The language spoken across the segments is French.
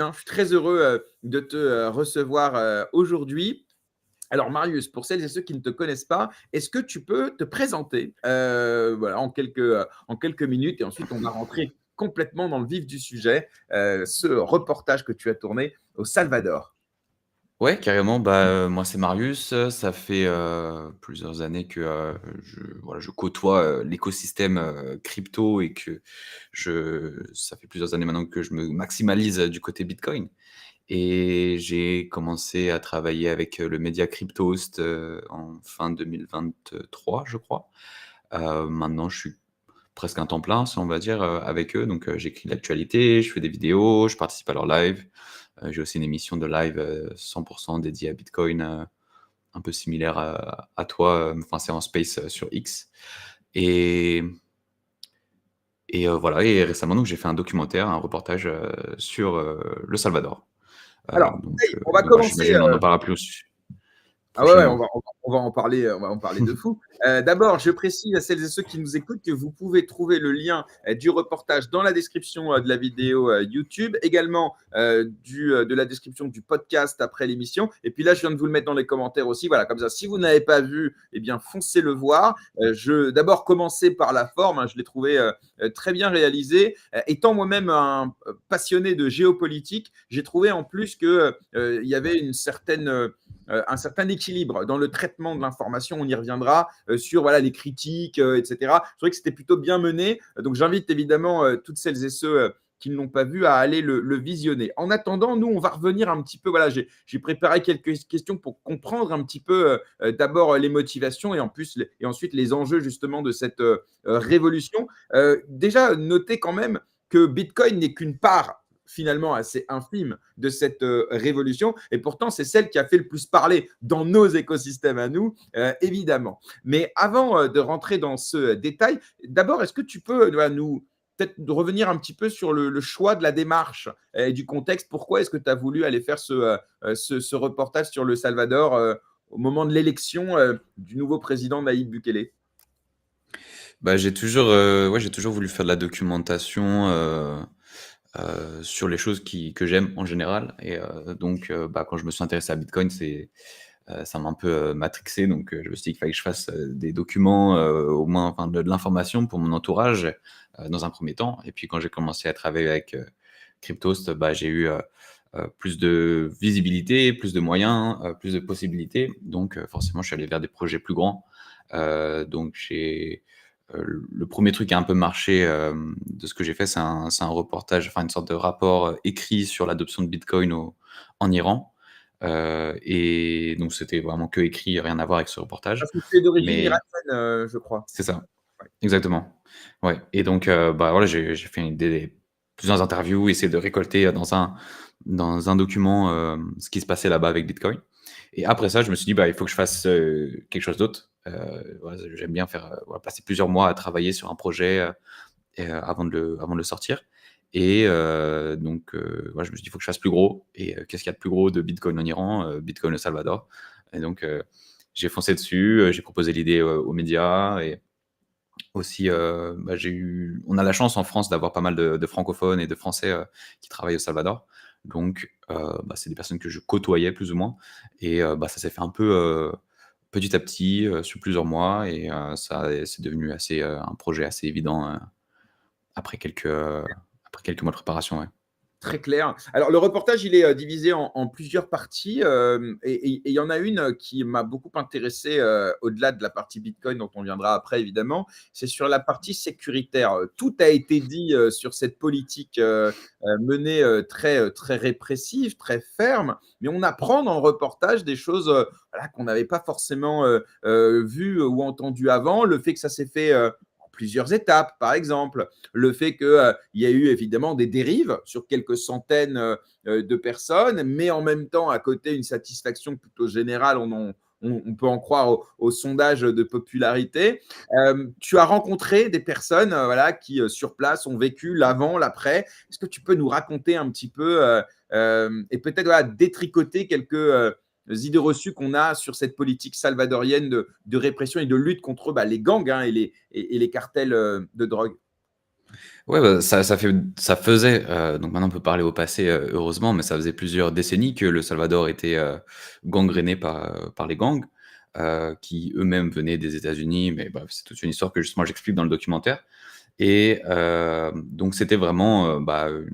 Je suis très heureux de te recevoir aujourd'hui. Alors Marius, pour celles et ceux qui ne te connaissent pas, est-ce que tu peux te présenter voilà, en quelques minutes et ensuite on va rentrer complètement dans le vif du sujet, ce reportage que tu as tourné au Salvador. Ouais, carrément. Moi, c'est Marius. Ça fait, plusieurs années que, je côtoie, l'écosystème, crypto et que ça fait plusieurs années maintenant que je me maximalise, du côté Bitcoin et j'ai commencé à travailler avec, le média Cryptost, en fin 2023, je crois. Maintenant, je suis presque un temps plein, si on va dire, avec eux. Donc, j'écris de l'actualité, je fais des vidéos, je participe à leurs lives. J'ai aussi une émission de live, 100 dédiée à Bitcoin, un peu similaire à toi, enfin, c'est en space, sur X et voilà et récemment donc j'ai fait un documentaire, un reportage, sur, le Salvador. Alors, on va Voilà, commencer. j'imagine on en parlera plus Ah ouais, ouais, prochainement. on va en parler de fou. D'abord, je précise à celles et ceux qui nous écoutent que vous pouvez trouver le lien du reportage dans la description de la vidéo YouTube, également de la description du podcast après l'émission. Et puis là, je viens de vous le mettre dans les commentaires aussi. Voilà, comme ça, si vous n'avez pas vu, eh bien, foncez le voir. D'abord, commencer par la forme. Je l'ai trouvé très bien réalisé. Étant moi-même un passionné de géopolitique, j'ai trouvé en plus qu'il y avait un certain équilibre dans le traitement de l'information. On y reviendra sur voilà, les critiques, etc. Je trouvais que c'était plutôt bien mené. Donc, j'invite évidemment toutes celles et ceux qui ne l'ont pas vu à aller le visionner. En attendant, nous, on va revenir un petit peu. Voilà, j'ai préparé quelques questions pour comprendre un petit peu d'abord les motivations et ensuite les enjeux justement de cette révolution. Déjà, notez quand même que Bitcoin n'est qu'une part finalement assez infime de cette révolution. Et pourtant, c'est celle qui a fait le plus parler dans nos écosystèmes à nous, évidemment. Mais avant de rentrer dans ce détail, d'abord, est-ce que tu peux nous peut-être revenir un petit peu sur le choix de la démarche et du contexte? Pourquoi est-ce que tu as voulu aller faire ce reportage sur le Salvador au moment de l'élection du nouveau président Nayib Bukele? J'ai toujours voulu faire de la documentation, sur les choses que j'aime en général et quand je me suis intéressé à Bitcoin, ça m'a un peu, matrixé donc je me suis dit qu'il fallait que je fasse, des documents, au moins enfin de l'information pour mon entourage, dans un premier temps et puis quand j'ai commencé à travailler avec, Cryptost, j'ai eu, plus de visibilité, plus de moyens, plus de possibilités donc forcément je suis allé vers des projets plus grands. Donc le premier truc qui a un peu marché, de ce que j'ai fait, c'est un reportage, enfin une sorte de rapport, écrit sur l'adoption de Bitcoin en Iran. Et donc c'était vraiment que écrit, rien à voir avec ce reportage. Parce que tu es d'origine Mais irakienne, je crois. c'est ça, Ouais. exactement. Ouais et donc voilà, j'ai fait plusieurs interviews, essayé de récolter, dans un document, ce qui se passait là-bas avec Bitcoin et après ça, je me suis dit: «Bah, il faut que je fasse, quelque chose d'autre». Voilà, j'aime bien faire, voilà, passer plusieurs mois à travailler sur un projet, avant de le sortir et voilà, je me suis dit: «Il faut que je fasse plus gros» et qu'est-ce qu'il y a de plus gros de Bitcoin en Iran? Bitcoin au Salvador et donc j'ai foncé dessus, j'ai proposé l'idée, aux médias et aussi, on a la chance en France d'avoir pas mal de francophones et de Français, qui travaillent au Salvador. Donc c'est des personnes que je côtoyais plus ou moins et ça s'est fait un peu, petit à petit, sur plusieurs mois et c'est devenu un projet assez évident, après quelques mois de préparation, ouais. Très clair. Alors, le reportage, il est divisé en plusieurs parties et il y en a une qui m'a beaucoup intéressé au-delà de la partie Bitcoin dont on viendra après, évidemment. C'est sur la partie sécuritaire. Tout a été dit sur cette politique menée très répressive, très ferme, mais on apprend dans le reportage des choses voilà, qu'on n'avait pas forcément vues ou entendues avant. Le fait que ça s'est fait en plusieurs étapes, par exemple le fait qu'il y a eu évidemment des dérives sur quelques centaines de personnes, mais en même temps, à côté, une satisfaction plutôt générale. On peut en croire au sondage de popularité. Tu as rencontré des personnes voilà, qui, sur place, ont vécu l'avant, l'après. Est-ce que tu peux nous raconter un petit peu et peut-être voilà, détricoter quelques idées reçues qu'on a sur cette politique salvadorienne de répression et de lutte contre les gangs et les cartels de drogue? Ouais, bah, ça faisait, donc maintenant on peut parler au passé, heureusement, mais ça faisait plusieurs décennies que le Salvador était, gangréné par les gangs, qui eux-mêmes venaient des États-Unis, mais bref, c'est toute une histoire que justement j'explique dans le documentaire. Et donc c'était vraiment, une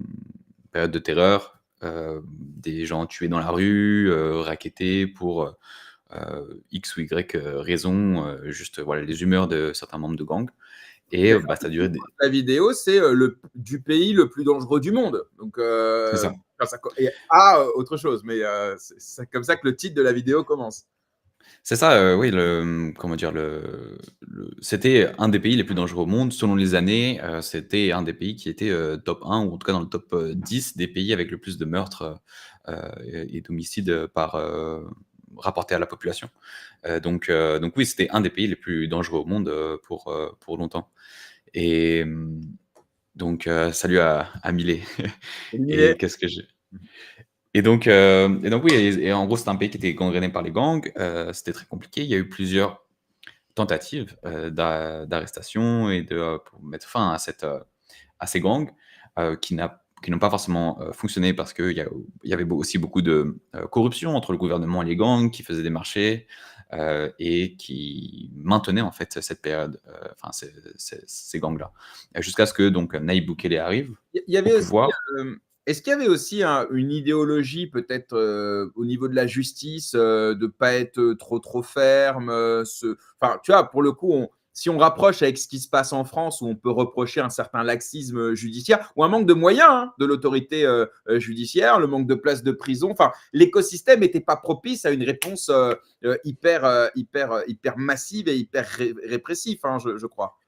période de terreur, des gens tués dans la rue, rackettés pour, X ou Y, raison, juste, voilà, les humeurs de certains membres de gangs. Et ça a duré des La vidéo, c'est du pays le plus dangereux du monde. Donc, c'est ça. et autre chose, mais c'est comme ça que le titre de la vidéo commence. C'est ça, oui, comment dire? C'était un des pays les plus dangereux au monde selon les années, c'était un des pays qui était, top 1 ou en tout cas dans le top, 10 des pays avec le plus de meurtres, et d'homicides, rapportés à la population. Donc oui, c'était un des pays les plus dangereux au monde, pour longtemps. Et salut à Millet. Et Éliminé. qu'est-ce que j'ai et donc oui et en gros, c'était un pays qui était gangréné par les gangs, c'était très compliqué. Il y a eu plusieurs tentatives, d'arrestation et pour mettre fin à ces gangs, qui n'ont pas forcément, fonctionné parce qu'il y avait aussi beaucoup de, corruption entre le gouvernement et les gangs qui faisaient des marchés, et qui maintenaient en fait cette période, enfin ces gangs-là. Jusqu'à ce que donc Nayib Bukele arrive Il y au avait aussi, pouvoir. est-ce qu'il y avait aussi une idéologie peut-être au niveau de la justice, de ne pas être trop ferme enfin, tu vois, pour le coup, si on rapproche avec ce qui se passe en France, où on peut reprocher un certain laxisme judiciaire ou un manque de moyens de l'autorité judiciaire, le manque de places de prison, enfin, l'écosystème n'était pas propice à une réponse hyper massive et hyper répressive, hein, je crois.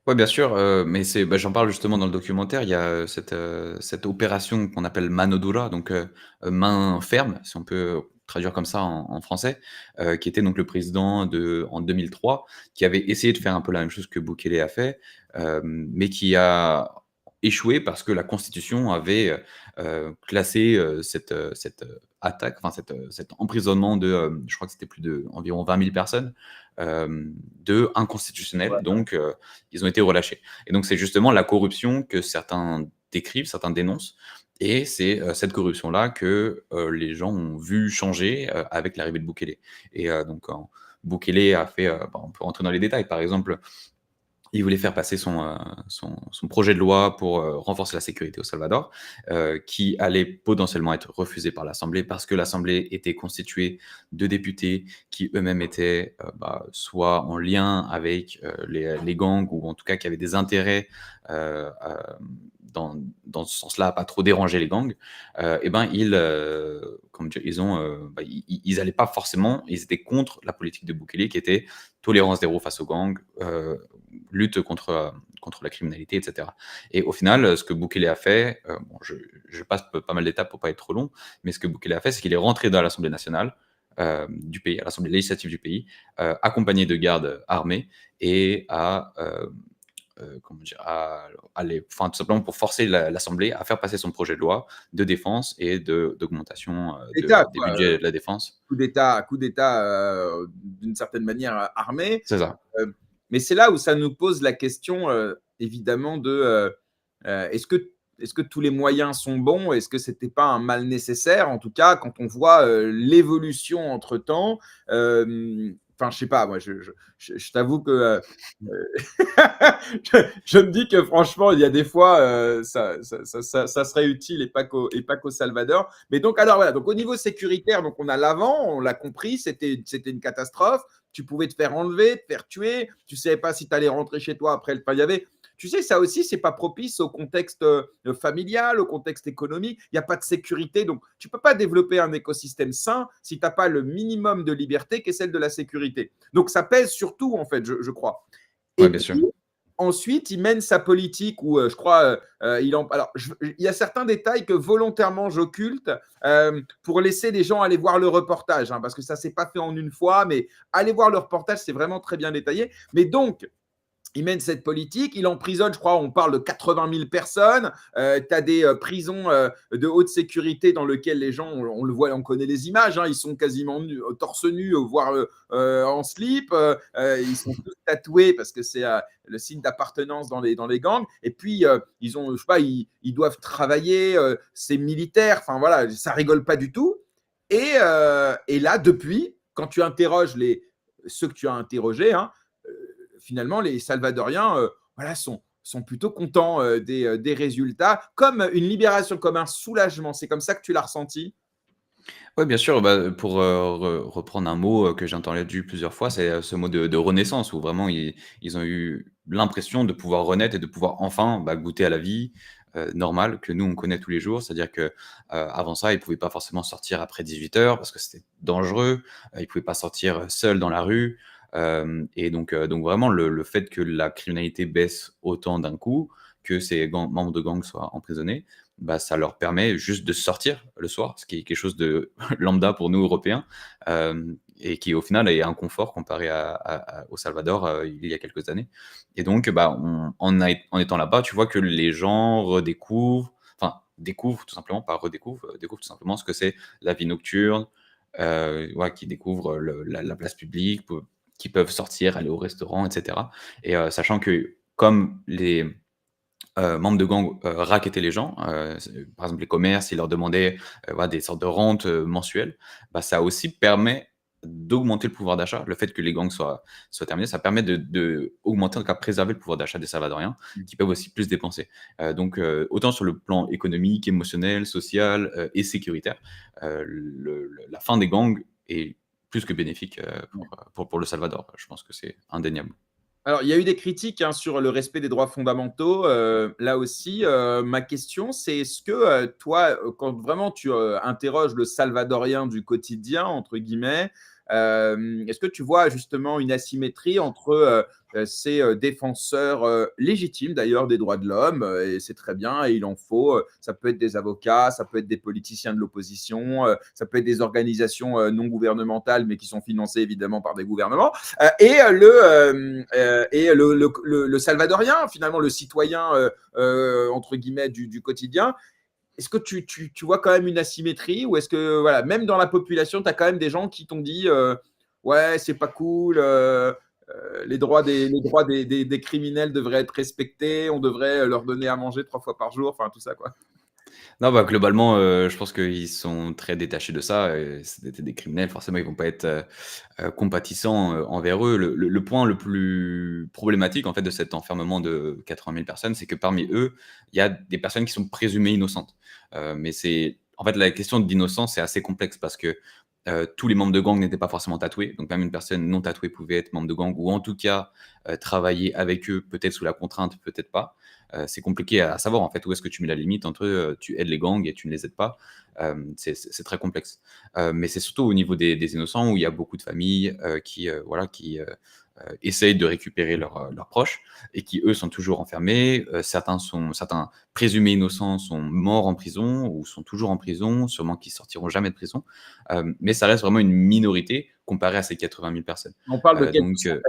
Ouais, bien sûr, mais j'en parle justement dans le documentaire. Il y a, cette opération qu'on appelle mano dura, donc main ferme, si on peut traduire comme ça en français, qui était donc le président en 2003, qui avait essayé de faire un peu la même chose que Bukele a fait, mais qui a échoué parce que la constitution avait, classé, cette attaque, enfin cet emprisonnement je crois que c'était plus de environ 20 000 personnes, de inconstitutionnel, donc ils ont été relâchés. Et donc, c'est justement la corruption que certains décrivent, certains dénoncent. Et c'est cette corruption-là que les gens ont vu changer avec l'arrivée de Bukele. Et Bukele a fait, on peut rentrer dans les détails, par exemple, il voulait faire passer son projet de loi pour renforcer la sécurité au Salvador, qui allait potentiellement être refusé par l'Assemblée parce que l'Assemblée était constituée de députés qui eux-mêmes étaient soit en lien avec les gangs ou en tout cas qui avaient des intérêts dans ce sens-là, à pas trop déranger les gangs. Comment dire, ils allaient pas forcément, ils étaient contre la politique de Bukele qui était tolérance zéro face aux gangs, lutte contre la criminalité, etc. Et au final, ce que Bukele a fait, je passe pas mal d'étapes pour pas être trop long, mais ce que Bukele a fait, c'est qu'il est rentré dans l'Assemblée nationale du pays, à l'Assemblée législative du pays, accompagné de gardes armés et comment dire, enfin, tout simplement pour forcer l'Assemblée à faire passer son projet de loi de défense et d'augmentation L'État, des quoi. budgets de la défense. Coup d'État d'une certaine manière armé. C'est ça. Mais c'est là où ça nous pose la question, évidemment, est-ce que tous les moyens sont bons? Est-ce que c'était pas un mal nécessaire? En tout cas, quand on voit l'évolution entre temps, enfin, je sais pas, moi, je t'avoue que je me dis que franchement, il y a des fois, ça serait utile et pas qu'au Salvador. Mais donc, alors voilà, donc au niveau sécuritaire, donc on a l'avant, on l'a compris, c'était une catastrophe. Tu pouvais te faire enlever, te faire tuer. Tu ne savais pas si tu allais rentrer chez toi après. Enfin, il y avait. Tu sais, ça aussi, c'est pas propice au contexte familial, au contexte économique. Il n'y a pas de sécurité. Donc, tu ne peux pas développer un écosystème sain si tu n'as pas le minimum de liberté qui est celle de la sécurité. Donc, ça pèse surtout, en fait, je crois. Ouais, Et bien sûr. puis, ensuite, il mène sa politique où, je crois, alors, il y a certains détails que volontairement j'occulte pour laisser les gens aller voir le reportage, hein, parce que ça ne s'est pas fait en une fois, mais aller voir le reportage, c'est vraiment très bien détaillé. Mais donc, il mène cette politique, il emprisonne, je crois, on parle de 80 000 personnes. Tu as des prisons de haute sécurité dans lesquelles les gens, on le voit, on connaît les images, hein, ils sont quasiment torse nu, voire en slip. Ils sont tous tatoués parce que c'est le signe d'appartenance dans les gangs. Et puis, ils ont, je sais pas, ils doivent travailler, c'est militaire. Enfin, voilà, ça rigole pas du tout. Et là, depuis, quand tu interroges ceux que tu as interrogés, hein, finalement, les Salvadoriens voilà, sont plutôt contents des résultats, comme une libération, comme un soulagement. C'est comme ça que tu l'as ressenti? Ouais, bien sûr, bah, pour, reprendre un mot, que j'ai entendu plusieurs fois, c'est, ce mot de renaissance où vraiment ils ont eu l'impression de pouvoir renaître et de pouvoir enfin, bah, goûter à la vie, normale que nous on connaît tous les jours. C'est-à-dire que, avant ça, ils pouvaient pas forcément sortir après 18 heures parce que c'était dangereux, ils pouvaient pas sortir, seuls dans la rue, et donc vraiment le fait que la criminalité baisse autant d'un coup, que ces membres de gangs soient emprisonnés, bah, ça leur permet juste de sortir le soir, ce qui est quelque chose de lambda pour nous Européens, et qui au final est un confort comparé au Salvador, il y a quelques années. Et donc, bah, en étant là-bas, tu vois que les gens redécouvrent, enfin découvrent tout simplement, pas redécouvrent, découvrent tout simplement ce que c'est la vie nocturne, ouais, qui découvrent la place publique, qui peuvent sortir, aller au restaurant, et cetera. Et sachant que comme les membres de gang rackettaient les gens, par exemple les commerces, ils leur demandaient voilà, des sortes de rentes mensuelles, bah, ça aussi permet d'augmenter le pouvoir d'achat. Le fait que les gangs soient terminés, ça permet de augmenter, en tout cas préserver le pouvoir d'achat des Salvadoriens, qui peuvent aussi plus dépenser. Donc autant sur le plan économique, émotionnel, social et sécuritaire, la fin des gangs est plus que bénéfique pour le Salvador. Je pense que c'est indéniable. Alors, il y a eu des critiques hein, sur le respect des droits fondamentaux. Là aussi, ma question, c'est est-ce que toi, quand vraiment tu interroges le Salvadorien du quotidien, entre guillemets, est-ce que tu vois justement une asymétrie entre ces défenseurs légitimes d'ailleurs des droits de l'homme, et c'est très bien, et il en faut, ça peut être des avocats, ça peut être des politiciens de l'opposition, ça peut être des organisations non gouvernementales, mais qui sont financées évidemment par des gouvernements, le Salvadorien, finalement le citoyen entre guillemets du quotidien. Est-ce que tu vois quand même une asymétrie, ou est-ce que voilà, même dans la population, tu as quand même des gens qui t'ont dit ouais, c'est pas cool, les droits des criminels devraient être respectés, on devrait leur donner à manger 3 fois par jour, enfin tout ça quoi. Non, bah, globalement, je pense qu'ils sont très détachés de ça et c'était des criminels, forcément, ils vont pas être, compatissants, envers eux. Le point le plus problématique, en fait, de cet enfermement de 80 000 personnes, c'est que parmi eux, il y a des personnes qui sont présumées innocentes. Mais c'est en fait, la question d'innocence est assez complexe parce que, tous les membres de gang n'étaient pas forcément tatoués. Donc même une personne non tatouée pouvait être membre de gang ou en tout cas, travailler avec eux, peut-être sous la contrainte, peut-être pas. C'est compliqué à savoir en fait où est-ce que tu mets la limite entre tu aides les gangs et tu ne les aides pas. C'est très complexe. Mais c'est surtout au niveau des innocents où il y a beaucoup de familles qui essayent de récupérer leurs proches et qui eux sont toujours enfermés. Certains présumés innocents sont morts en prison ou sont toujours en prison, sûrement qu'ils sortiront jamais de prison. Mais ça reste vraiment une minorité comparée à ces 80 000 personnes. On parle de quelques Donc, centaines.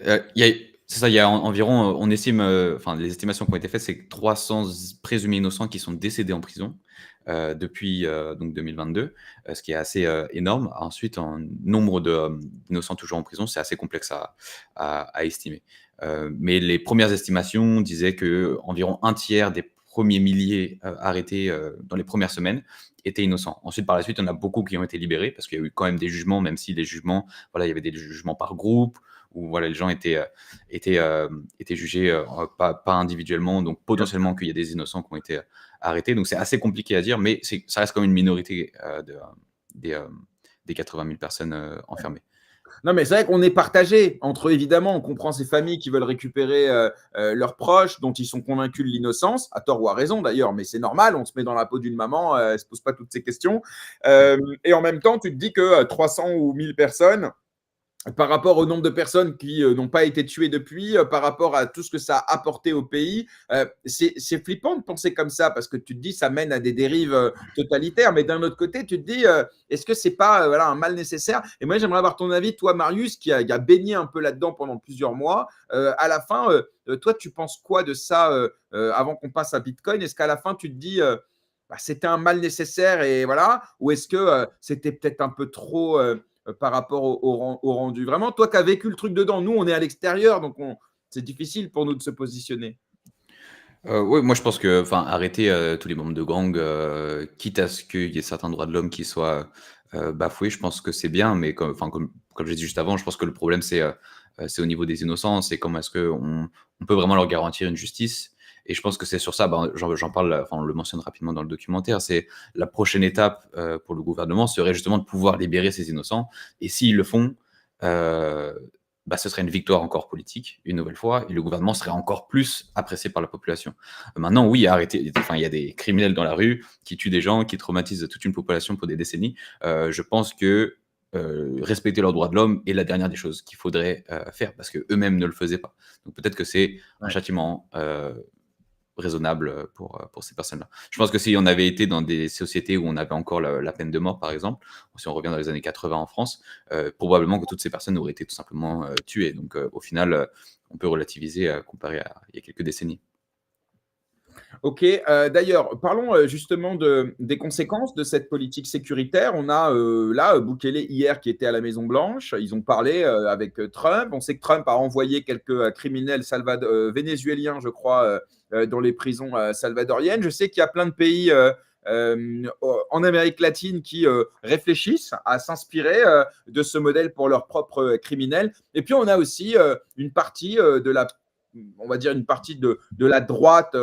Hein, il y a c'est ça, il y a environ, on estime, enfin les estimations qui ont été faites, c'est que 300 présumés innocents qui sont décédés en prison, depuis, donc 2022, ce qui est assez, énorme. Ensuite, en nombre d'innocents toujours en prison, c'est assez complexe à estimer. Mais les premières estimations disaient qu'environ un tiers des premiers milliers, arrêtés, dans les premières semaines étaient innocents. Ensuite, par la suite, il y en a beaucoup qui ont été libérés parce qu'il y a eu quand même des jugements, même si les jugements, voilà, il y avait des jugements par groupe où voilà, les gens étaient jugés pas individuellement, donc potentiellement qu'il y a des innocents qui ont été arrêtés. Donc c'est assez compliqué à dire, mais ça reste quand même une minorité des 80 000 personnes enfermées. Non, mais c'est vrai qu'on est partagé entre, évidemment, on comprend ces familles qui veulent récupérer leurs proches dont ils sont convaincus de l'innocence, à tort ou à raison d'ailleurs, mais c'est normal, on se met dans la peau d'une maman, elle ne se pose pas toutes ces questions. Et en même temps, tu te dis que 300 ou 1000 personnes, par rapport au nombre de personnes qui n'ont pas été tuées depuis, par rapport à tout ce que ça a apporté au pays. C'est flippant de penser comme ça parce que tu te dis ça mène à des dérives totalitaires, mais d'un autre côté, tu te dis est-ce que c'est pas voilà, un mal nécessaire? Et moi, j'aimerais avoir ton avis, toi, Marius, qui a baigné un peu là-dedans pendant plusieurs mois. À la fin, toi, tu penses quoi de ça avant qu'on passe à Bitcoin? Est-ce qu'à la fin, tu te dis bah, c'était un mal nécessaire et voilà, ou est-ce que c'était peut-être un peu trop par rapport au rendu. Vraiment, toi qui as vécu le truc dedans, nous, on est à l'extérieur, donc c'est difficile pour nous de se positionner. Ouais, moi je pense que, enfin, arrêter, tous les membres de gang, quitte à ce qu'il y ait certains droits de l'homme qui soient, bafoués, je pense que c'est bien, mais comme j'ai dit juste avant, je pense que le problème c'est au niveau des innocents, c'est comment est-ce qu'on peut vraiment leur garantir une justice? Et je pense que c'est sur ça, ben, j'en parle, enfin, on le mentionne rapidement dans le documentaire, c'est la prochaine étape, pour le gouvernement serait justement de pouvoir libérer ces innocents et s'ils le font, heu bah, ce serait une victoire encore politique, une nouvelle fois, et le gouvernement serait encore plus apprécié par la population. Maintenant, oui, arrêter, enfin, il y a des criminels dans la rue qui tuent des gens, qui traumatisent toute une population pour des décennies. Je pense que respecter leurs droits de l'homme est la dernière des choses qu'il faudrait faire, parce qu'eux-mêmes ne le faisaient pas. Donc peut-être que c'est un Ouais. châtiment raisonnable pour ces personnes-là. Je pense que si on avait été dans des sociétés où on avait encore la peine de mort, par exemple, si on revient dans les années 80 en France, probablement que toutes ces personnes auraient été tout simplement tuées. Donc au final, on peut relativiser comparé à il y a quelques décennies. Ok, d'ailleurs, parlons justement des conséquences de cette politique sécuritaire. On a là Bukele hier qui était à la Maison Blanche. Ils ont parlé avec Trump. On sait que Trump a envoyé quelques criminels vénézuéliens, je crois, dans les prisons salvadoriennes. Je sais qu'il y a plein de pays en Amérique latine qui réfléchissent à s'inspirer de ce modèle pour leurs propres criminels. Et puis on a aussi une partie de la on va dire une partie de la droite,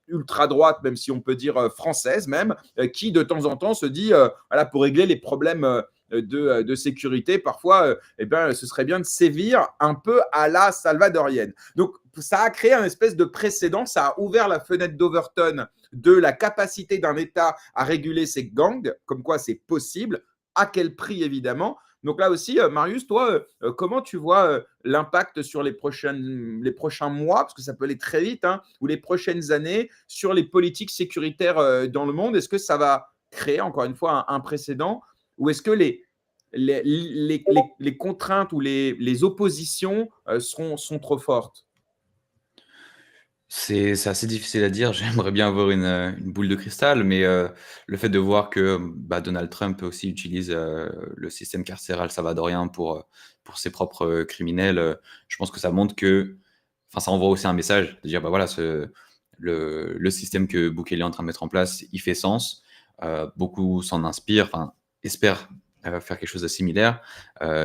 ultra-droite, même si on peut dire française même, qui de temps en temps se dit, voilà, pour régler les problèmes de sécurité, parfois, eh bien, ce serait bien de sévir un peu à la salvadorienne. Donc, ça a créé un espèce de précédent, ça a ouvert la fenêtre d'Overton de la capacité d'un État à réguler ses gangs, comme quoi c'est possible, à quel prix évidemment. Donc là aussi, Marius, toi, comment tu vois l'impact sur les prochains mois, parce que ça peut aller très vite, hein, ou les prochaines années, sur les politiques sécuritaires dans le monde? Est-ce que ça va créer, encore une fois, un précédent, ou est-ce que les contraintes ou les oppositions sont trop fortes? C'est assez difficile à dire. J'aimerais bien avoir une boule de cristal, mais le fait de voir que, bah, Donald Trump aussi utilise, le système carcéral salvadorien pour ses propres, criminels, je pense que ça montre que enfin, ça envoie aussi un message de dire: «Bah, voilà, le système que Bukele est en train de mettre en place, il fait sens». Beaucoup s'en inspirent, enfin, espèrent, faire quelque chose de similaire,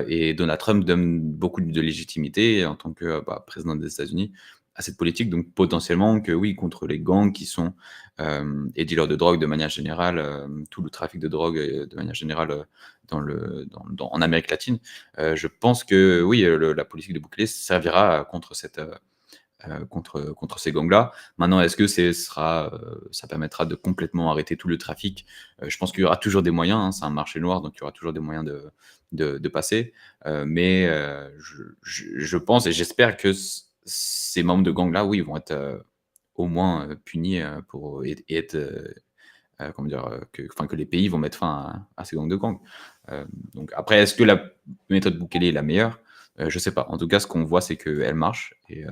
et Donald Trump donne beaucoup de légitimité en tant que, bah, président des États-Unis à cette politique, donc potentiellement que oui, contre les gangs qui sont, et dealers de drogue de manière générale, tout le trafic de drogue, de manière générale, en Amérique latine. Je pense que oui, la politique de bouclier servira contre ces gangs-là. Maintenant, est-ce que ça permettra de complètement arrêter tout le trafic? Je pense qu'il y aura toujours des moyens, hein, c'est un marché noir, donc il y aura toujours des moyens de passer. Mais je pense et j'espère que ces membres de gangs-là, oui, vont être au moins punis et être, comment dire, que les pays vont mettre fin à ces gangs. Donc après, est-ce que la méthode Bukele est la meilleure? Je sais pas. En tout cas, ce qu'on voit, c'est qu'elle marche et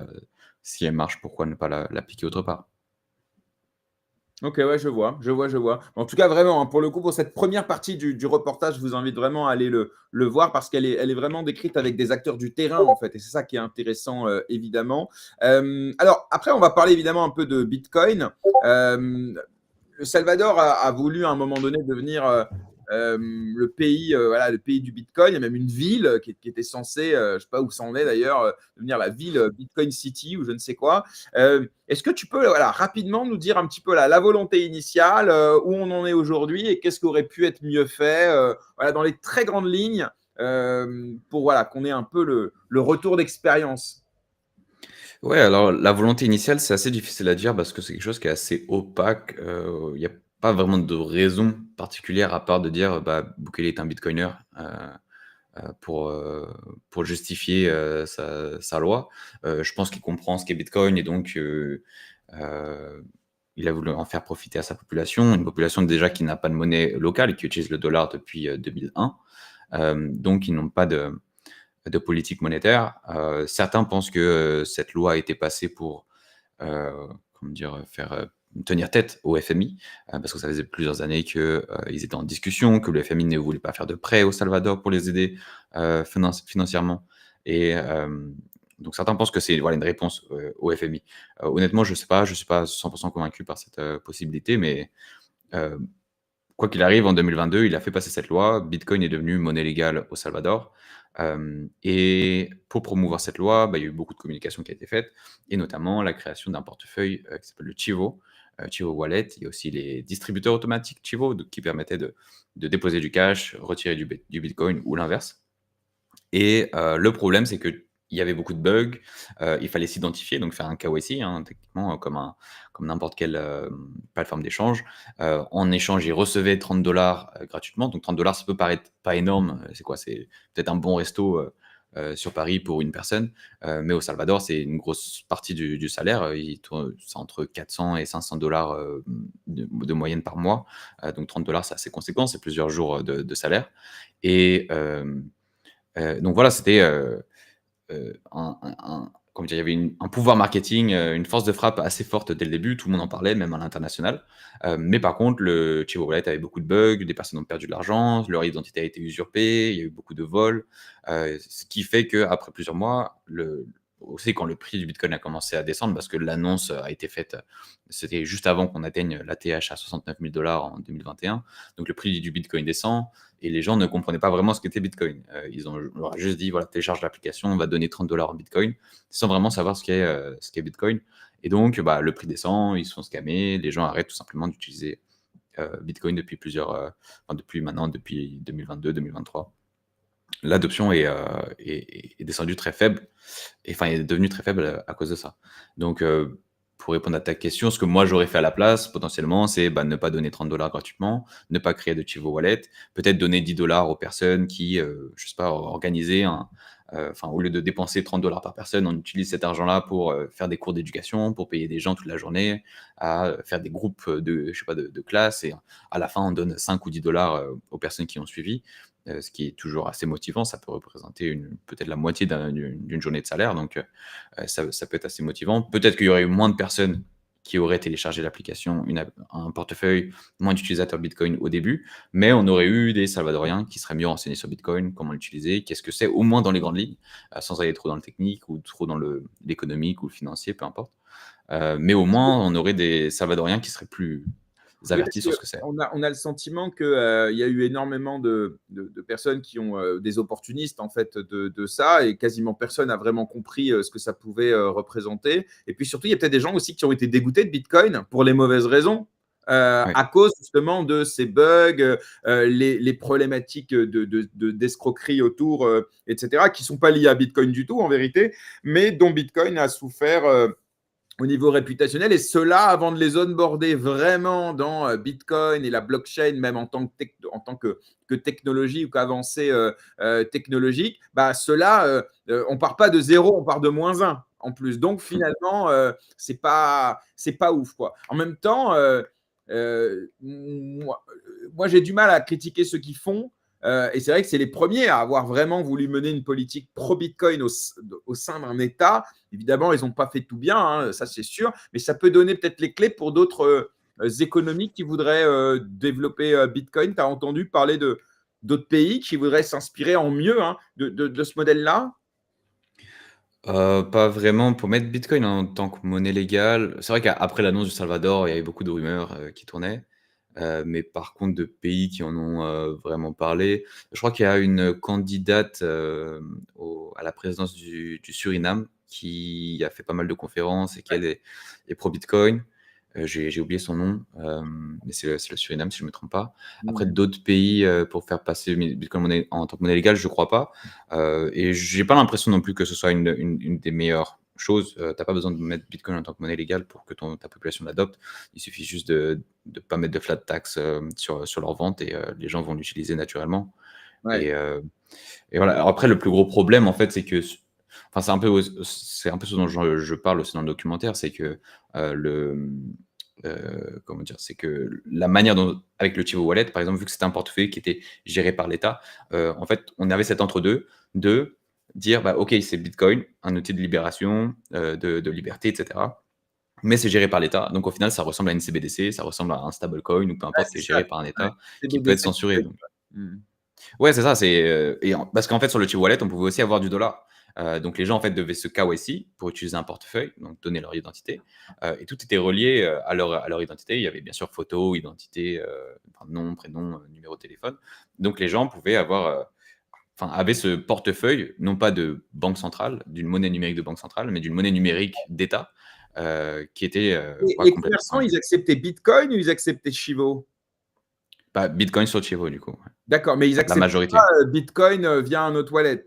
si elle marche, pourquoi ne pas l'appliquer autre part? Ok, ouais, je vois, je vois, je vois. En tout cas, vraiment, hein, pour le coup, pour cette première partie du reportage, je vous invite vraiment à aller le voir parce elle est vraiment décrite avec des acteurs du terrain, en fait. Et c'est ça qui est intéressant, évidemment. Alors, après, on va parler évidemment un peu de Bitcoin. Le Salvador a voulu à un moment donné devenir voilà, le pays du Bitcoin. Il y a même une ville qui était censée, je ne sais pas où ça en est d'ailleurs, devenir la ville Bitcoin City ou je ne sais quoi. Est-ce que tu peux voilà, rapidement nous dire un petit peu la volonté initiale, où on en est aujourd'hui et qu'est-ce qui aurait pu être mieux fait voilà, dans les très grandes lignes pour voilà, qu'on ait un peu le retour d'expérience. Ouais, alors la volonté initiale, c'est assez difficile à dire parce que c'est quelque chose qui est assez opaque. Il y a pas vraiment de raison particulière à part de dire, bah, Bukele est un bitcoiner, pour justifier sa loi. Je pense qu'il comprend ce qu'est Bitcoin et donc il a voulu en faire profiter à sa population, une population déjà qui n'a pas de monnaie locale et qui utilise le dollar depuis 2001. Donc ils n'ont pas de politique monétaire. Certains pensent que cette loi a été passée pour comment dire, faire tenir tête au FMI, parce que ça faisait plusieurs années qu'ils étaient en discussion, que le FMI ne voulait pas faire de prêts au Salvador pour les aider financièrement. Et donc certains pensent que c'est voilà, une réponse au FMI. Honnêtement, je ne suis pas 100% convaincu par cette possibilité, mais euh, quoi qu'il arrive, en 2022, il a fait passer cette loi. Bitcoin est devenu monnaie légale au Salvador. Et pour promouvoir cette loi, il y a eu beaucoup de communication qui a été faite, et notamment la création d'un portefeuille qui s'appelle le Chivo, Chivo Wallet. Il y a aussi les distributeurs automatiques Chivo qui permettaient de déposer du cash, retirer du Bitcoin ou l'inverse. Et le problème, c'est qu'il y avait beaucoup de bugs. Il fallait s'identifier, donc faire un KYC, hein, techniquement, comme n'importe quelle plateforme d'échange. En échange, ils recevaient $30 gratuitement. Donc $30, ça peut paraître pas énorme. C'est quoi? C'est peut-être un bon resto sur Paris pour une personne. Mais au Salvador, c'est une grosse partie du salaire. C'est entre 400 et $500 de moyenne par mois. Donc $30, c'est assez conséquent. C'est plusieurs jours de salaire. Et donc voilà, c'était comment dire, il y avait un pouvoir marketing, une force de frappe assez forte dès le début. Tout le monde en parlait, même à l'international. Mais par contre, le Chivo Wallet avait beaucoup de bugs, des personnes ont perdu de l'argent, leur identité a été usurpée, il y a eu beaucoup de vols. Ce qui fait qu'après plusieurs mois, aussi quand le prix du Bitcoin a commencé à descendre, parce que l'annonce a été faite, c'était juste avant qu'on atteigne l'ATH à $69 000 en 2021. Donc le prix du Bitcoin descend et les gens ne comprenaient pas vraiment ce qu'était Bitcoin. On leur a juste dit, voilà, télécharge l'application, on va donner $30 en Bitcoin, sans vraiment savoir ce qu'est Bitcoin. Et donc, le prix descend, ils se font scammer, les gens arrêtent tout simplement d'utiliser Bitcoin depuis 2022-2023. L'adoption est descendue très faible, est devenue très faible à cause de ça. Donc, pour répondre à ta question, ce que moi j'aurais fait à la place, potentiellement, c'est ne pas donner $30 gratuitement, ne pas créer de Chivo Wallet, peut-être donner $10 aux personnes qui, je sais pas, organiser au lieu de dépenser $30 par personne, on utilise cet argent-là pour faire des cours d'éducation, pour payer des gens toute la journée, à faire des groupes de classe, et à la fin, on donne 5 ou $10 aux personnes qui ont suivi. Ce qui est toujours assez motivant, ça peut représenter peut-être la moitié d'une journée de salaire, donc ça peut être assez motivant. Peut-être qu'il y aurait eu moins de personnes qui auraient téléchargé l'application, un portefeuille, moins d'utilisateurs Bitcoin au début, mais on aurait eu des Salvadoriens qui seraient mieux renseignés sur Bitcoin, comment l'utiliser, qu'est-ce que c'est, au moins dans les grandes lignes, sans aller trop dans le technique ou trop dans l'économique ou le financier, peu importe. Mais au moins, on aurait des Salvadoriens qui seraient plus avertis sur ce que c'est. On a le sentiment qu'il y a eu énormément de personnes qui ont des opportunistes en fait de ça, et quasiment personne n'a vraiment compris ce que ça pouvait représenter. Et puis surtout, il y a peut-être des gens aussi qui ont été dégoûtés de Bitcoin pour les mauvaises raisons. À cause justement de ces bugs, les problématiques d'escroquerie autour, etc., qui ne sont pas liées à Bitcoin du tout en vérité, mais dont Bitcoin a souffert au niveau réputationnel, et cela, avant de les onboarder vraiment dans Bitcoin et la blockchain, même en tant que technologie ou qu'avancée technologique, cela, on part pas de zéro, on part de -1 en plus. Donc finalement, c'est pas ouf, quoi. En même temps, moi j'ai du mal à critiquer ceux qui font. Et c'est vrai que c'est les premiers à avoir vraiment voulu mener une politique pro-Bitcoin au sein d'un État. Évidemment, ils n'ont pas fait tout bien, hein, ça c'est sûr, mais ça peut donner peut-être les clés pour d'autres économies qui voudraient développer Bitcoin. Tu as entendu parler d'autres pays qui voudraient s'inspirer en mieux de ce modèle-là? Pas vraiment. Pour mettre Bitcoin en tant que monnaie légale, c'est vrai qu'après l'annonce du Salvador, il y avait beaucoup de rumeurs qui tournaient. Mais par contre, de pays qui en ont vraiment parlé, je crois qu'il y a une candidate à la présidence du Suriname qui a fait pas mal de conférences et qui elle est pro-Bitcoin. J'ai oublié son nom, mais c'est le Suriname si je ne me trompe pas. Après, d'autres pays pour faire passer Bitcoin en tant que monnaie légale, je ne crois pas. Et je n'ai pas l'impression non plus que ce soit une des meilleures choses. Tu n'as pas besoin de mettre Bitcoin en tant que monnaie légale pour que ta population l'adopte. Il suffit juste de ne pas mettre de flat tax sur leur vente, et les gens vont l'utiliser naturellement. Ouais. Et, et voilà. Alors après, le plus gros problème, en fait, c'est que, enfin, c'est un peu ce dont je parle aussi dans le documentaire, c'est que le, comment dire, c'est que la manière dont, avec le Chivo Wallet, par exemple, vu que c'était un portefeuille qui était géré par l'État, en fait, on avait cet entre-deux de dire, bah, ok, c'est Bitcoin, un outil de libération, de liberté, etc. Mais c'est géré par l'État. Donc au final, ça ressemble à une CBDC, ça ressemble à un stablecoin ou peu Ouais, importe, qui c'est est ça. géré par un Ouais. État, qui peut être CBDC censuré. numérique, Donc, ouais. Mmh. ouais, c'est ça. Parce qu'en fait, sur le Chivo Wallet, on pouvait aussi avoir du dollar. Donc les gens en fait devaient se KYC pour utiliser un portefeuille, donc donner leur identité, et tout était relié à leur identité. Il y avait bien sûr photo, identité, enfin, nom, prénom, numéro de téléphone. Donc les gens pouvaient avaient ce portefeuille, non pas de banque centrale, d'une monnaie numérique de banque centrale, mais d'une monnaie numérique d'État, qui était Et ouais, les complètement. commerçants, ils acceptaient Bitcoin ou ils acceptaient Chivo? Pas Bitcoin sur Chivo, du coup. Ouais. D'accord, mais ils La acceptaient pas, majorité. Bitcoin, via un autre wallet?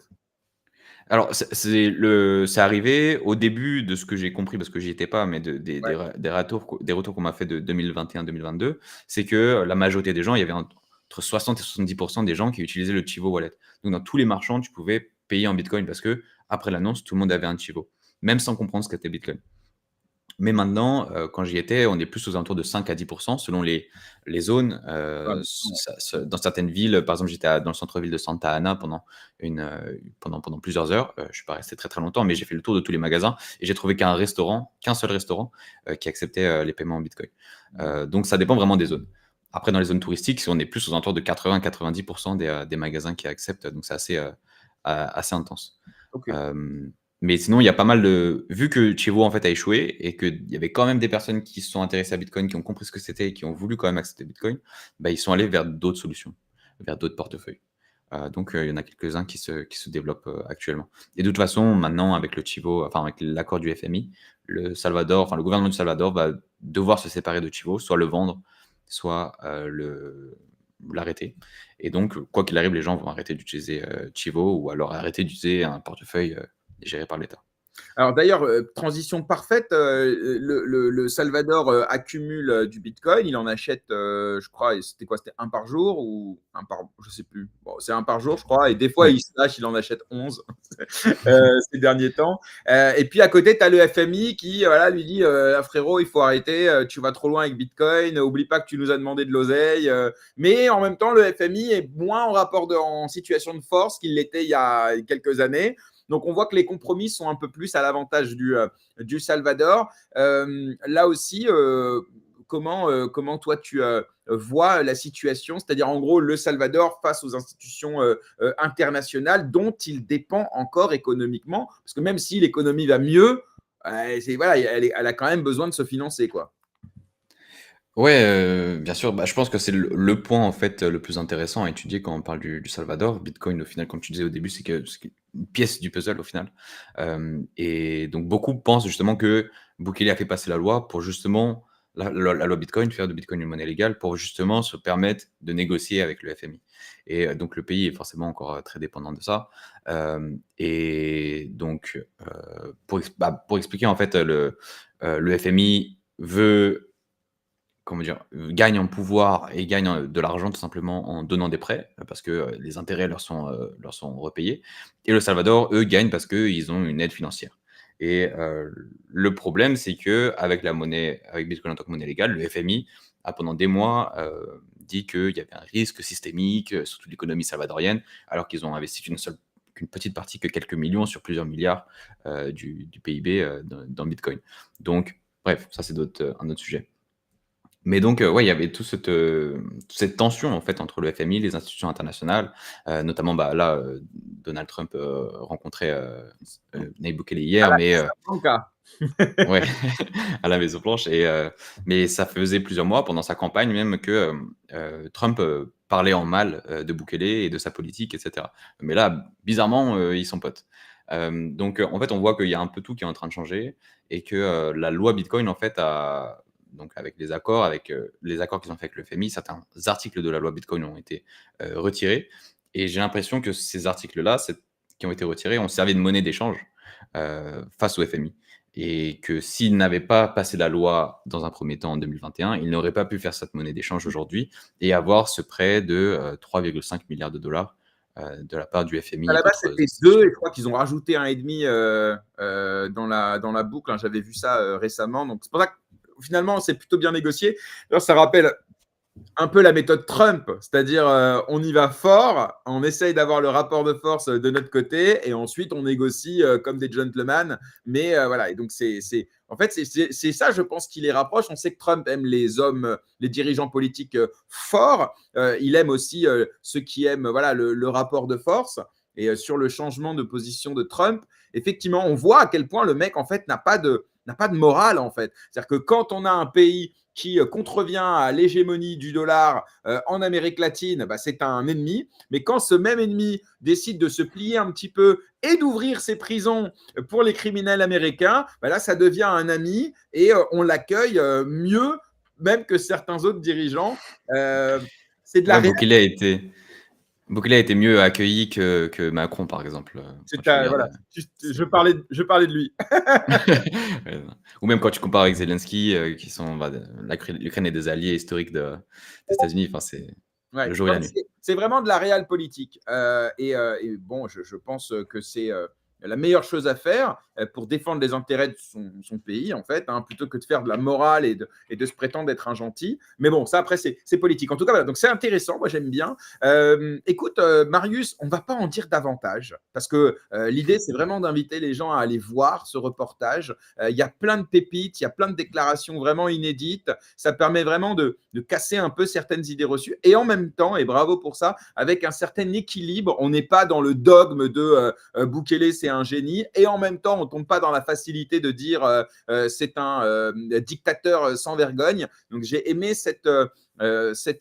Alors, c'est arrivé au début de ce que j'ai compris, parce que j'y étais pas, mais Ouais. des retours qu'on m'a fait de 2021-2022, c'est que la majorité des gens, il y avait entre 60 et 70% des gens qui utilisaient le Chivo Wallet. Donc, dans tous les marchands, tu pouvais payer en Bitcoin parce que après l'annonce, tout le monde avait un Chivo, même sans comprendre ce qu'était Bitcoin. Mais maintenant, quand j'y étais, on est plus aux alentours de 5 à 10% selon les zones. Ah, mais non. Dans certaines villes, par exemple, j'étais dans le centre-ville de Santa Ana pendant plusieurs heures. Je ne suis pas resté très très longtemps, mais j'ai fait le tour de tous les magasins et j'ai trouvé qu'un seul restaurant qui acceptait les paiements en Bitcoin. Donc ça dépend vraiment des zones. Après, dans les zones touristiques, on est plus aux alentours de 80-90% des magasins qui acceptent. Donc c'est assez intense. OK. Euh, mais sinon, il y a pas mal de. Vu que Chivo en fait a échoué et qu'il y avait quand même des personnes qui se sont intéressées à Bitcoin, qui ont compris ce que c'était et qui ont voulu quand même accepter Bitcoin, bah, ils sont allés vers d'autres solutions, vers d'autres portefeuilles. Donc, il y en a quelques-uns qui se développent actuellement. Et de toute façon, maintenant, avec le Chivo, enfin, avec l'accord du FMI, le gouvernement du Salvador va devoir se séparer de Chivo, soit le vendre, soit l'arrêter. Et donc, quoi qu'il arrive, les gens vont arrêter d'utiliser Chivo ou alors arrêter d'utiliser un portefeuille géré par l'État. Alors d'ailleurs, transition parfaite, le Salvador, accumule, du bitcoin. Il en achète, je crois, et c'était quoi? C'était un par jour ou un par, je sais plus. Bon, c'est un par jour, je crois, et des fois, Ouais. il se lâche, il en achète 11 ces derniers temps. Et puis à côté, tu as le FMI qui, voilà, lui dit, «Ah frérot, il faut arrêter, tu vas trop loin avec bitcoin, oublie pas que tu nous as demandé de l'oseille», mais en même temps, le FMI est moins en situation de force qu'il l'était il y a quelques années. Donc on voit que les compromis sont un peu plus à l'avantage du Salvador. Là aussi, comment toi tu vois la situation, c'est-à-dire en gros le Salvador face aux institutions internationales dont il dépend encore économiquement, parce que même si l'économie va mieux, voilà, elle a quand même besoin de se financer, quoi. Ouais, bien sûr. Bah, je pense que c'est le point en fait le plus intéressant à étudier quand on parle du Salvador. Bitcoin, au final, comme tu disais au début, c'est une pièce du puzzle au final. Et donc beaucoup pensent justement que Bukele a fait passer la loi pour justement la loi Bitcoin, faire de Bitcoin une monnaie légale pour justement se permettre de négocier avec le FMI. Et donc le pays est forcément encore très dépendant de ça. Et donc pour expliquer en fait le FMI veut comment dire, gagnent en pouvoir et gagnent de l'argent tout simplement en donnant des prêts, parce que les intérêts leur sont repayés. Et le Salvador, eux, gagnent parce qu'ils ont une aide financière. Et le problème, c'est que avec Bitcoin en tant que monnaie légale, le FMI a pendant des mois dit qu'il y avait un risque systémique sur toute l'économie salvadorienne, alors qu'ils ont investi qu'une petite partie, que quelques millions sur plusieurs milliards du PIB dans Bitcoin. Donc, bref, ça c'est un autre sujet. Mais donc, ouais, il y avait toute cette tension, en fait, entre le FMI, les institutions internationales, notamment, bah, là, Donald Trump, rencontrait, Nayib Bukele À hier, la mais Casablanca. ouais, à la Maison Blanche mais ça faisait plusieurs mois, pendant sa campagne même, que, Trump, parlait en mal, de Bukele et de sa politique et cetera. Mais là, bizarrement, ils sont potes. Donc, en fait, on voit qu'il y a un peu tout qui est en train de changer et que, la loi Bitcoin, en fait, donc avec les accords qu'ils ont fait avec le FMI, certains articles de la loi Bitcoin ont été, retirés et j'ai l'impression que ces articles-là, qui ont été retirés, ont servi de monnaie d'échange, face au FMI et que s'il n'avait pas passé la loi dans un premier temps en 2021, il n'aurait pas pu faire cette monnaie d'échange aujourd'hui et avoir ce prêt de 3,5 milliards de dollars de la part du FMI À et la base, d'autres c'était institutions. 2 et je crois qu'ils ont rajouté 1,5 dans la boucle. Hein. J'avais vu ça récemment. Donc, c'est pour ça que finalement, c'est plutôt bien négocié. Alors, ça rappelle un peu la méthode Trump, c'est-à-dire on y va fort, on essaye d'avoir le rapport de force de notre côté et ensuite on négocie comme des gentlemen. Mais voilà, et donc en fait, c'est ça, je pense, qui les rapproche. On sait que Trump aime les hommes, les dirigeants politiques forts. Il aime aussi ceux qui aiment voilà, le rapport de force. Et sur le changement de position de Trump, effectivement, on voit à quel point le mec, en fait, n'a pas de morale, en fait. C'est-à-dire que quand on a un pays qui contrevient à l'hégémonie du dollar en Amérique latine, bah, c'est un ennemi. Mais quand ce même ennemi décide de se plier un petit peu et d'ouvrir ses prisons pour les criminels américains, bah là, ça devient un ami et on l'accueille mieux même que certains autres dirigeants. C'est de la Ouais, réalité. Bukele a été mieux accueilli que Macron, par exemple, quand tu regardes. Voilà, je parlais de lui. Ouais, ou même quand tu compares avec Zelensky, qui sont l'Ukraine est des alliés historiques des États-Unis. Enfin, c'est Ouais, le jour et la nuit. c'est vraiment de la réelle politique. Et bon, je pense que c'est la meilleure chose à faire pour défendre les intérêts de son pays, en fait, hein, plutôt que de faire de la morale et de se prétendre être un gentil. Mais bon, ça, après, c'est politique. En tout cas, voilà, donc c'est intéressant. Moi, j'aime bien. Écoute, Marius, on ne va pas en dire davantage parce que l'idée, c'est vraiment d'inviter les gens à aller voir ce reportage. Il y a plein de pépites, il y a plein de déclarations vraiment inédites. Ça permet vraiment de casser un peu certaines idées reçues et en même temps, et bravo pour ça, avec un certain équilibre. On n'est pas dans le dogme de Bukele, c'est un génie, et en même temps, on ne tombe pas dans la facilité de dire c'est un dictateur sans vergogne. Donc, j'ai aimé cet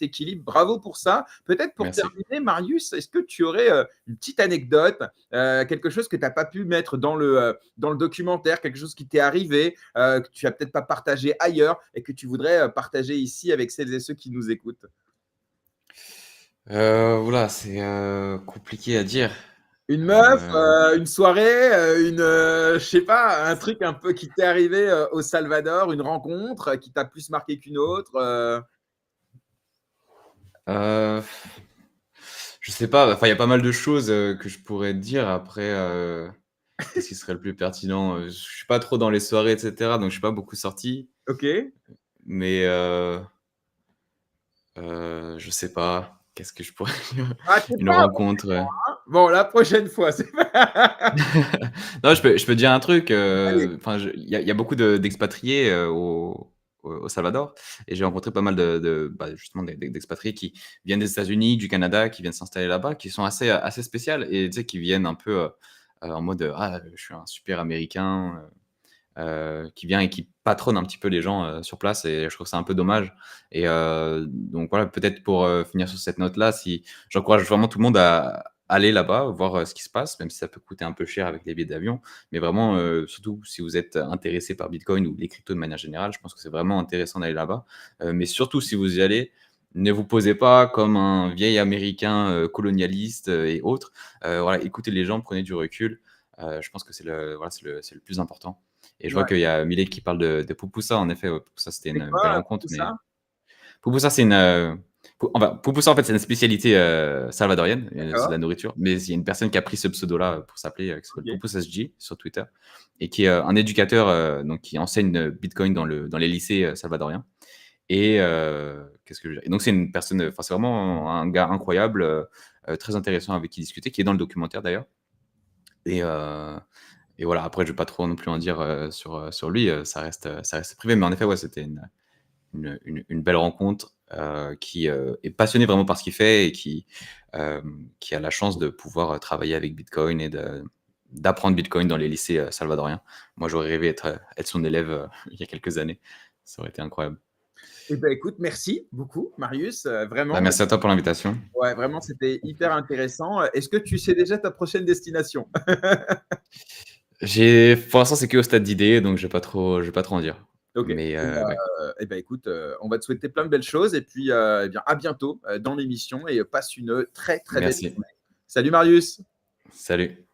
équilibre. Bravo pour ça. Peut-être pour Merci. terminer, Marius, est-ce que tu aurais une petite anecdote, quelque chose que tu n'as pas pu mettre dans le documentaire, quelque chose qui t'est arrivé, que tu n'as peut-être pas partagé ailleurs et que tu voudrais partager ici avec celles et ceux qui nous écoutent? Voilà, c'est compliqué à dire. Une meuf, Euh, une soirée, je sais pas, un truc un peu qui t'est arrivé au Salvador, une rencontre qui t'a plus marqué qu'une autre. euh, je sais pas. Enfin, il y a pas mal de choses que je pourrais te dire. Après, qu'est-ce qui serait le plus pertinent? Je suis pas trop dans les soirées, etc. Donc, je suis pas beaucoup sorti. Ok. Mais je sais pas. Qu'est-ce que je pourrais dire? Ah, t'es Une pas. rencontre. Bon, la prochaine fois, c'est pas. Non, je peux te dire un truc. Allez. Enfin, il y a beaucoup d'expatriés au Salvador, et j'ai rencontré pas mal bah, justement d'expatriés qui viennent des États-Unis, du Canada, qui viennent s'installer là-bas, qui sont assez spéciales, et tu sais, qui viennent un peu en mode ah, je suis un super américain, qui vient et qui patronne un petit peu les gens sur place, et je trouve ça un peu dommage. Et donc voilà, peut-être pour finir sur cette note-là, si j'encourage vraiment tout le monde à aller là-bas, voir ce qui se passe, même si ça peut coûter un peu cher avec les billets d'avion, mais vraiment, surtout si vous êtes intéressé par Bitcoin ou les cryptos de manière générale, je pense que c'est vraiment intéressant d'aller là-bas. Mais surtout, si vous y allez, ne vous posez pas comme un vieil américain colonialiste et autres. Voilà, écoutez les gens, prenez du recul. Je pense que voilà, c'est le plus important. Et je vois Ouais. qu'il y a Millet qui parle de Pupusa. En effet, Pupusa, c'était C'est une belle quoi rencontre. tout Mais ça? Pupusa, c'est une. Enfin, Pupusa, en fait, c'est une spécialité salvadorienne. C'est de D'accord. la nourriture. Mais il y a une personne qui a pris ce pseudo-là pour s'appeler, qui s'appelle Ok. Pupusa SG sur Twitter. Et qui est un éducateur donc, qui enseigne Bitcoin dans les lycées salvadoriens. Et qu'est-ce que je veux dire. Et donc, c'est une personne. Enfin, c'est vraiment un gars incroyable, très intéressant avec qui discuter, qui est dans le documentaire d'ailleurs. Et. Et voilà, après, je ne vais pas trop non plus en dire sur lui, ça reste privé. Mais en effet, ouais, c'était une belle rencontre, qui est passionné vraiment par ce qu'il fait, et qui a la chance de pouvoir travailler avec Bitcoin et d'apprendre Bitcoin dans les lycées salvadoriens. Moi, j'aurais rêvé être son élève il y a quelques années. Ça aurait été incroyable. Eh ben, écoute, merci beaucoup, Marius. Bah, Vraiment, merci à toi pour l'invitation. ouais, vraiment, c'était hyper intéressant. Est-ce que tu sais déjà ta prochaine destination? Pour l'instant, c'est que au stade d'idée, donc je vais pas trop en dire. Ok. Mais ouais, Eh ben, écoute, on va te souhaiter plein de belles choses et puis eh bien, à bientôt dans l'émission et passe une très très belle merci. journée. Salut Marius. Salut.